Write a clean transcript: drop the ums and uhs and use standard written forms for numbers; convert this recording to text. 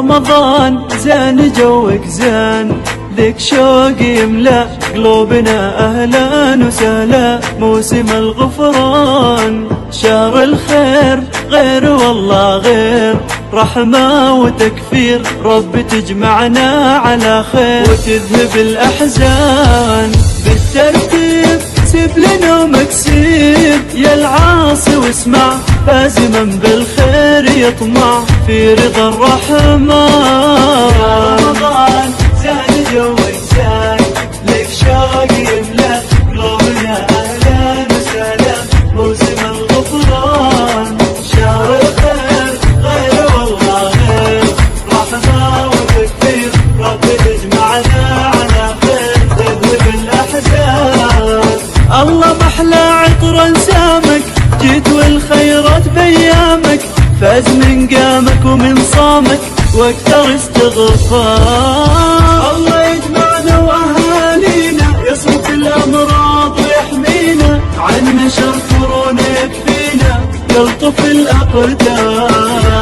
رمضان زين جوك زين، لك شوق يملأ قلوبنا أهلا وسهلا. موسم الغفران شهر الخير، غير والله غير، رحمة وتكفير، رب تجمعنا على خير وتذهب الأحزان. بالترتيب سيب لنا ومكسيب يا العاصي واسمع، لازما بالخير يطمع في رضا الرحمن. يا رمضان زين جوك زين، لك شوق يملأ قلوبنا أهلا وسهلا. موسم الغفران شهر الخير، غير والله غير، رحمة وتكفير، رب تجمعنا على خير تذهب الأحزان. الله محلى عطر انسامك، جيت والخيرات بيامك، فاز من قامك ومن صامك واكثر استغفار. الله يجمعنا واهالينا، يصرف الامراض ويحمينا، عنا شر كورونا يكفينا، يلطف الاقدار.